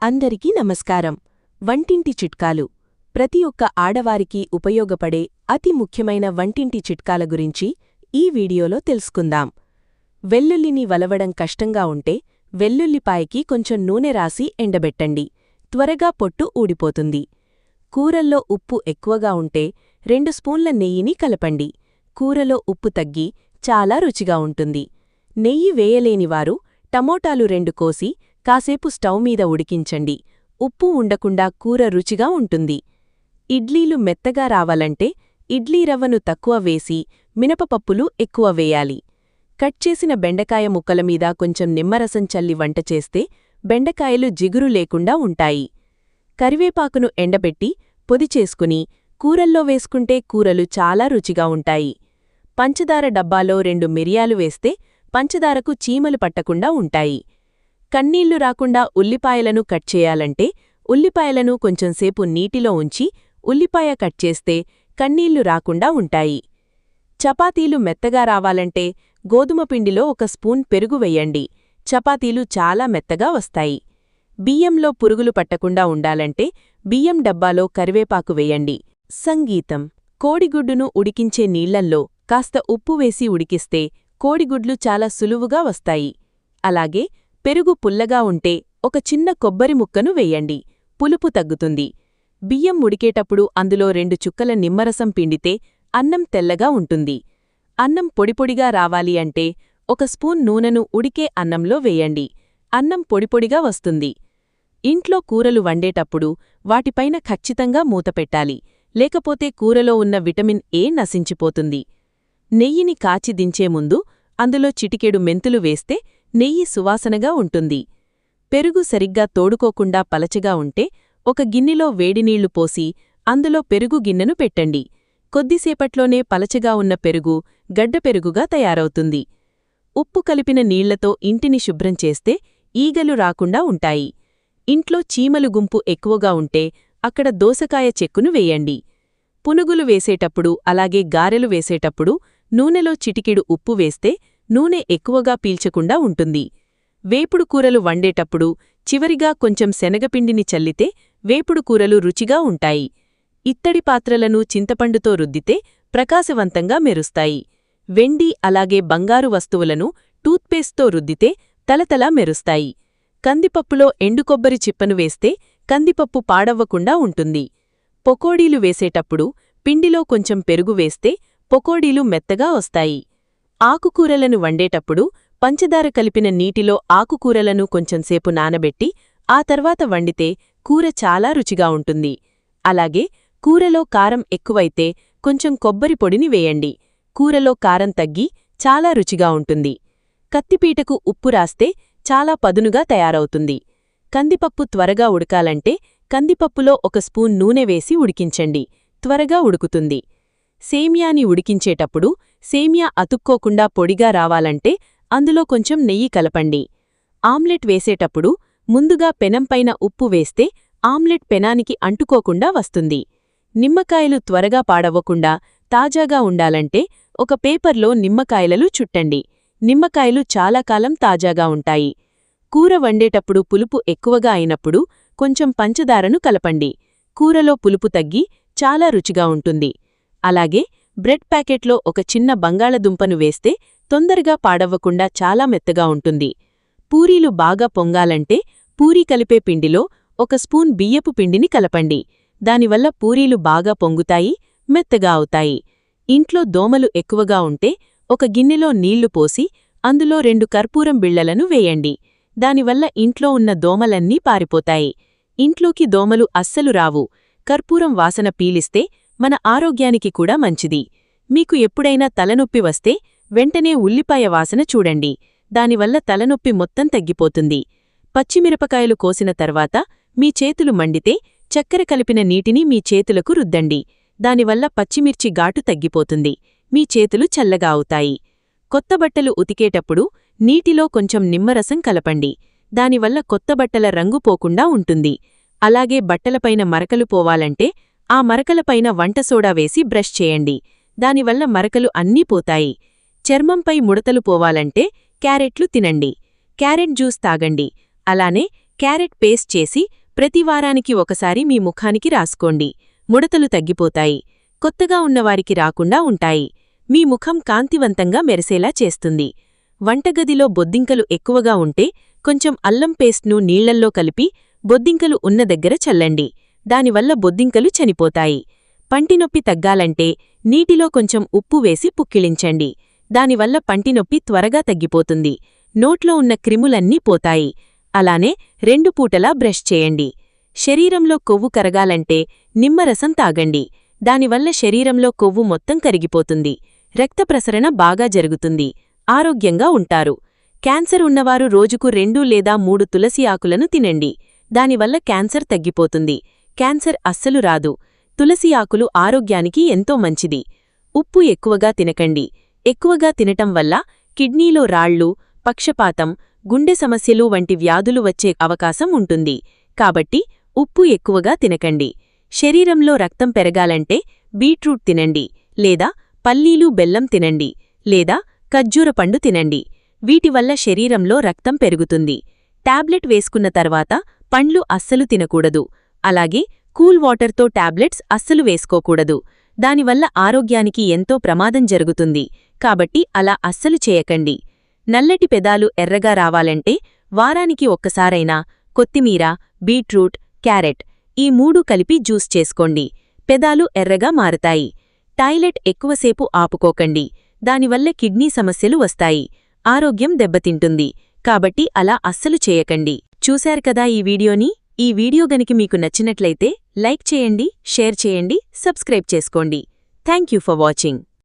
అందరికీ నమస్కారం. వంటింటి చిట్కాలు. ప్రతి ఒక్క ఆడవారికి ఉపయోగపడే అతి ముఖ్యమైన వంటింటి చిట్కాల గురించి ఈ వీడియోలో తెలుసుకుందాం. వెల్లుల్లిని వలవడం కష్టంగా ఉంటే వెల్లుల్లిపాయకి కొంచెం నూనె రాసి ఎండబెట్టండి. త్వరగా పొట్టు ఊడిపోతుంది. కూరల్లో ఉప్పు ఎక్కువగా ఉంటే 2 స్పూన్ల నెయ్యిని కలపండి. కూరలో ఉప్పు తగ్గి చాలా రుచిగా ఉంటుంది. నెయ్యి వేయలేనివారు టమోటాలు 2 కోసి కాసేపు స్టవ్ మీద ఉడికించండి. ఉప్పు ఉండకుండా కూర రుచిగా ఉంటుంది. ఇడ్లీలు మెత్తగా రావాలంటే ఇడ్లీ రవ్వను తక్కువ వేసి మినపపప్పులు ఎక్కువ వేయాలి. కట్ చేసిన బెండకాయ ముక్కల మీద కొంచెం నిమ్మరసం చల్లి వంట చేస్తే బెండకాయలు జిగురు లేకుండా ఉంటాయి. కరివేపాకును ఎండబెట్టి పొడి చేసుకుని కూరల్లో వేసుకుంటే కూరలు చాలా రుచిగా ఉంటాయి. పంచదార డబ్బాలో 2 మిరియాలు వేస్తే పంచదారకు చీమలు పట్టకుండా ఉంటాయి. కన్నీళ్లు రాకుండా ఉల్లిపాయలను కట్ చేయాలంటే ఉల్లిపాయలను కొంచెంసేపు నీటిలో ఉంచి ఉల్లిపాయ కట్ చేస్తే కన్నీళ్లు రాకుండా ఉంటాయి. చపాతీలు మెత్తగా రావాలంటే గోధుమ పిండిలో 1 స్పూన్ పెరుగు వెయ్యండి. చపాతీలు చాలా మెత్తగా వస్తాయి. బియ్యంలో పురుగులు పట్టకుండా ఉండాలంటే బియ్యం డబ్బాలో కరివేపాకు వెయ్యండి. సంగీతం. కోడిగుడ్డును ఉడికించే నీళ్లల్లో కాస్త ఉప్పు వేసి ఉడికిస్తే కోడిగుడ్లు చాలా సులువుగా వస్తాయి. అలాగే పెరుగు పుల్లగా ఉంటే ఒక చిన్న కొబ్బరి ముక్కను వెయ్యండి. పులుపు తగ్గుతుంది. బియ్యం ఉడికేటప్పుడు అందులో 2 చుక్కల నిమ్మరసం పిండితే అన్నం తెల్లగా ఉంటుంది. అన్నం పొడిపొడిగా రావాలి అంటే 1 స్పూన్ నూనెను ఉడికే అన్నంలో వేయండి. అన్నం పొడిపొడిగా వస్తుంది. ఇంట్లో కూరలు వండేటప్పుడు వాటిపైన ఖచ్చితంగా మూతపెట్టాలి. లేకపోతే కూరలో ఉన్న విటమిన్ ఏ నశించిపోతుంది. నెయ్యిని కాచి దించే ముందు అందులో చిటికెడు మెంతులు వేస్తే నెయ్యి సువాసనగా ఉంటుంది. పెరుగు సరిగ్గా తోడుకోకుండా పలచగా ఉంటే ఒక గిన్నెలో వేడినీళ్లు పోసి అందులో పెరుగు గిన్నెను పెట్టండి. కొద్దిసేపట్లోనే పలచగా ఉన్న పెరుగు గడ్డపెరుగుగా తయారవుతుంది. ఉప్పు కలిపిన నీళ్లతో ఇంటిని శుభ్రం చేస్తే ఈగలు రాకుండా ఉంటాయి. ఇంట్లో చీమలు గుంపు ఎక్కువగా ఉంటే అక్కడ దోసకాయ చెక్కును వేయండి. పునుగులు వేసేటప్పుడు అలాగే గారెలు వేసేటప్పుడు నూనెలో చిటికెడు ఉప్పు వేస్తే నూనె ఎక్కువగా పీల్చకుండా ఉంటుంది. వేపుడు కూరలు వండేటప్పుడు చివరిగా కొంచెం శనగపిండిని చల్లితే వేపుడు కూరలు రుచిగా ఉంటాయి. ఇత్తడి పాత్రలను చింతపండుతో రుద్దితే ప్రకాశవంతంగా మెరుస్తాయి. వెండి అలాగే బంగారు వస్తువులను టూత్పేస్ట్తో రుద్దితే తలతలా మెరుస్తాయి. కందిపప్పులో ఎండుకొబ్బరి చిప్పను వేస్తే కందిపప్పు పాడవ్వకుండా ఉంటుంది. పకోడీలు వేసేటప్పుడు పిండిలో కొంచెం పెరుగు వేస్తే పకోడీలు మెత్తగా వస్తాయి. ఆకుకూరలను వండేటప్పుడు పంచదార కలిపిన నీటిలో ఆకుకూరలను కొంచెంసేపు నానబెట్టి ఆ తర్వాత వండితే కూర చాలా రుచిగా ఉంటుంది. అలాగే కూరలో కారం ఎక్కువైతే కొంచెం కొబ్బరి పొడిని వేయండి. కూరలో కారం తగ్గి చాలా రుచిగా ఉంటుంది. కత్తిపీటకు ఉప్పు రాస్తే చాలా పదునుగా తయారవుతుంది. కందిపప్పు త్వరగా ఉడకాలంటే కందిపప్పులో 1 స్పూన్ నూనె వేసి ఉడికించండి. త్వరగా ఉడుకుతుంది. సేమియాని ఉడికించేటప్పుడు సేమియా అతుక్కోకుండా పొడిగా రావాలంటే అందులో కొంచెం నెయ్యి కలపండి. ఆమ్లెట్ వేసేటప్పుడు ముందుగా పెనంపైన ఉప్పు వేస్తే ఆమ్లెట్ పెనానికి అంటుకోకుండా వస్తుంది. నిమ్మకాయలు త్వరగా పాడవ్వకుండా తాజాగా ఉండాలంటే ఒక పేపర్లో నిమ్మకాయలు చుట్టండి. నిమ్మకాయలు చాలా కాలం తాజాగా ఉంటాయి. కూర వండేటప్పుడు పులుపు ఎక్కువగా అయినప్పుడు కొంచెం పంచదారను కలపండి. కూరలో పులుపు తగ్గి చాలా రుచిగా ఉంటుంది. అలాగే బ్రెడ్ ప్యాకెట్లో ఒక చిన్న బంగాళదుంపను వేస్తే తొందరగా పాడవ్వకుండా చాలా మెత్తగా ఉంటుంది. పూరీలు బాగా పొంగాలంటే పూరీ కలిపే పిండిలో 1 స్పూన్ బియ్యపు పిండిని కలపండి. దానివల్ల పూరీలు బాగా పొంగుతాయి, మెత్తగా అవుతాయి. ఇంట్లో దోమలు ఎక్కువగా ఉంటే ఒక గిన్నెలో నీళ్లు పోసి అందులో 2 కర్పూరం బిళ్లలను వేయండి. దానివల్ల ఇంట్లో ఉన్న దోమలన్నీ పారిపోతాయి. ఇంట్లోకి దోమలు అస్సలు రావు. కర్పూరం వాసన పీలిస్తే మన ఆరోగ్యానికి కూడా మంచిది. మీకు ఎప్పుడైనా తలనొప్పి వస్తే వెంటనే ఉల్లిపాయ వాసన చూడండి. దానివల్ల తలనొప్పి మొత్తం తగ్గిపోతుంది. పచ్చిమిరపకాయలు కోసిన తర్వాత మీ చేతులు మండితే చక్కెర కలిపిన నీటిని మీ చేతులకు రుద్దండి. దానివల్ల పచ్చిమిర్చి ఘాటు తగ్గిపోతుంది. మీ చేతులు చల్లగా అవుతాయి. కొత్త బట్టలు ఉతికేటప్పుడు నీటిలో కొంచెం నిమ్మరసం కలపండి. దానివల్ల కొత్త బట్టల రంగు పోకుండా ఉంటుంది. అలాగే బట్టలపైన మరకలు పోవాలంటే ఆ మరకలపైన వంట సోడా వేసి బ్రష్ చేయండి. దానివల్ల మరకలు అన్నీ పోతాయి. చర్మంపై ముడతలు పోవాలంటే క్యారెట్లు తినండి. క్యారెట్ జ్యూస్ తాగండి. అలానే క్యారెట్ పేస్ట్ చేసి ప్రతివారానికి ఒకసారి మీ ముఖానికి రాసుకోండి. ముడతలు తగ్గిపోతాయి. కొత్తగా ఉన్నవారికి రాకుండా ఉంటాయి. మీ ముఖం కాంతివంతంగా మెరిసేలా చేస్తుంది. వంటగదిలో బొద్దింకలు ఎక్కువగా ఉంటే కొంచెం అల్లం పేస్ట్ను నీళ్లల్లో కలిపి బొద్దింకలు ఉన్న దగ్గర చల్లండి. దానివల్ల బొద్దింకలు చనిపోతాయి. పంటినొప్పి తగ్గాలంటే నీటిలో కొంచెం ఉప్పు వేసి పుక్కిలించండి. దానివల్ల పంటినొప్పి త్వరగా తగ్గిపోతుంది. నోట్లో ఉన్న క్రిములన్నీ పోతాయి. అలానే 2 పూటలా బ్రష్ చేయండి. శరీరంలో కొవ్వు కరగాలంటే నిమ్మరసం తాగండి. దానివల్ల శరీరంలో కొవ్వు మొత్తం కరిగిపోతుంది. రక్త ప్రసరణ బాగా జరుగుతుంది. ఆరోగ్యంగా ఉంటారు. క్యాన్సర్ ఉన్నవారు రోజుకు 2 లేదా 3 తులసి ఆకులను తినండి. దానివల్ల క్యాన్సర్ తగ్గిపోతుంది. క్యాన్సర్ అస్సలు రాదు. తులసి ఆకులు ఆరోగ్యానికి ఎంతో మంచిది. ఉప్పు ఎక్కువగా తినకండి. ఎక్కువగా తినటం వల్ల కిడ్నీలో రాళ్లు, పక్షపాతం, గుండె సమస్యలు వంటి వ్యాధులు వచ్చే అవకాశం ఉంటుంది. కాబట్టి ఉప్పు ఎక్కువగా తినకండి. శరీరంలో రక్తం పెరగాలంటే బీట్రూట్ తినండి, లేదా పల్లీలు బెల్లం తినండి, లేదా ఖర్జూర పండు తినండి. వీటివల్ల శరీరంలో రక్తం పెరుగుతుంది. టాబ్లెట్ వేసుకున్న తర్వాత పండ్లు అస్సలు తినకూడదు. అలాగే కూల్ వాటర్తో టాబ్లెట్స్ అస్సలు వేసుకోకూడదు. దానివల్ల ఆరోగ్యానికి ఎంతో ప్రమాదం జరుగుతుంది. కాబట్టి అలా అస్సలు చేయకండి. నల్లటి పెదాలు ఎర్రగా రావాలంటే వారానికి ఒక్కసారైనా కొత్తిమీర, బీట్రూట్, క్యారెట్ ఈ 3 కలిపి జ్యూస్ చేసుకోండి. పెదాలు ఎర్రగా మారతాయి. టాయిలెట్ ఎక్కువసేపు ఆపుకోకండి. దానివల్ల కిడ్నీ సమస్యలు వస్తాయి. ఆరోగ్యం దెబ్బతింటుంది. కాబట్టి అలా అస్సలు చేయకండి. చూశారు కదా ఈ వీడియోని? ఈ వీడియో గనుక మీకు నచ్చినట్లయితే లైక్ చేయండి, షేర్ చేయండి, సబ్స్క్రైబ్ చేసుకోండి. Thank you for watching.